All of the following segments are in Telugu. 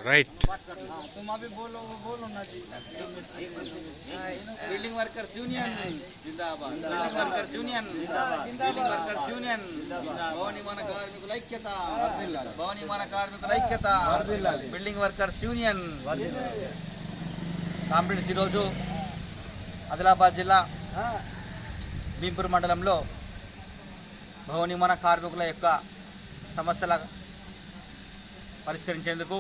राइट। तुम अभी बोलो ना जी। बिल्डिंग वर्कर्स यूनियन जिंदाबाद, बिल्डिंग वर्कर्स यूनियन जिंदाबाद, बिल्डिंग वर्कर्स यूनियन भवन निर्माण కార్మికుల ఐక్యత, భవన నిర్మాణ కార్మికుల ఐక్యత, బిల్డింగ్ వర్కర్స్ యూనియన్ కాంపిటీషన్ ఈరోజు ఆదిలాబాద్ జిల్లా భీంపూర్ మండలంలో భవన నిర్మాణ కార్మికుల యొక్క సమస్యల పరిష్కరించేందుకు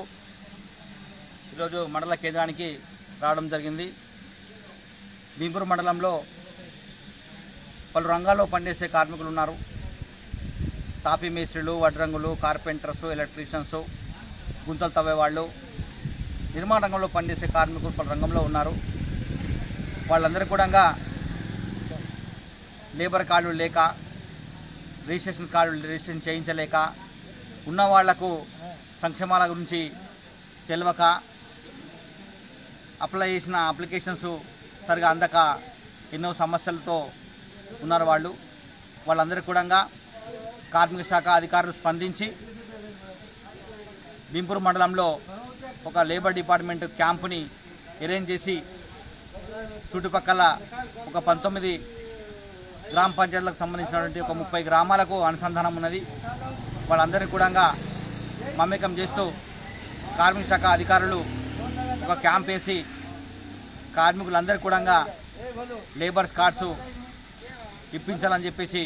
ఈరోజు మండల కేంద్రానికి రావడం జరిగింది. భీంపూర్ మండలంలో పలు రంగాల్లో పనిచేసే కార్మికులు ఉన్నారు. తాపీ మేస్త్రీలు, వడ్రంగులు, కార్పెంటర్స్, ఎలక్ట్రీషియన్స్, గుంతలు తవ్వేవాళ్ళు, నిర్మాణ రంగంలో పనిచేసే కార్మికులు పలు రంగంలో ఉన్నారు. వాళ్ళందరూ కూడా లేబర్ కార్డులు లేక, రిజిస్ట్రేషన్ చేయించలేక, ఉన్న వాళ్లకు సంక్షేమాల గురించి తెలియక, అప్లై చేసిన అప్లికేషన్స్ సరిగా అందక ఎన్నో సమస్యలతో ఉన్నారు. వాళ్ళందరికీ కూడా కార్మిక శాఖ అధికారులు స్పందించి భీంపూర్ మండలంలో ఒక లేబర్ డిపార్ట్మెంట్ క్యాంపుని అరేంజ్ చేసి చుట్టుపక్కల ఒక 19 గ్రామ పంచాయతీలకు సంబంధించినటువంటి ఒక 30 గ్రామాలకు అనుసంధానం ఉన్నది. వాళ్ళందరినీ కూడా మమేకం చేస్తూ కార్మిక శాఖ అధికారులు ఒక క్యాంప్ వేసి కార్మికులందరికీ కూడా లేబర్స్ కార్డ్స్ ఇప్పించాలని చెప్పేసి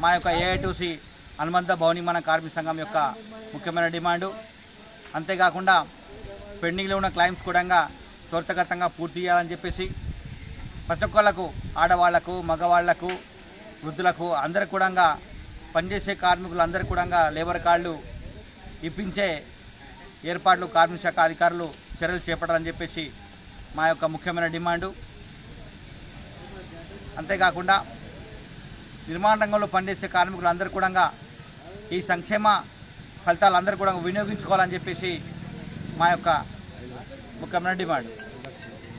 మా యొక్క ఏఐటీసీ అనుబంధ భవన నిర్మాణ కార్మిక సంఘం యొక్క ముఖ్యమైన డిమాండు. అంతేకాకుండా పెండింగ్లో ఉన్న క్లైమ్స్ కూడా త్వరితగతంగా పూర్తి చేయాలని చెప్పేసి ప్రతి ఒక్కళ్ళకు, ఆడవాళ్లకు, మగవాళ్లకు, వృద్ధులకు అందరికీ కూడా పనిచేసే కార్మికులందరికీ కూడా లేబర్ కార్డులు ఇప్పించే ఏర్పాట్లు కార్మిక శాఖ అధికారులు చర్యలు చేపట్టాలని చెప్పేసి మా యొక్క ముఖ్యమైన డిమాండు. అంతేకాకుండా నిర్మాణ రంగంలో పనిచేసే కార్మికులందరూ కూడా ఈ సంక్షేమ ఫలితాలందరూ కూడా వినియోగించుకోవాలని చెప్పేసి మా యొక్క ముఖ్యమైన డిమాండ్.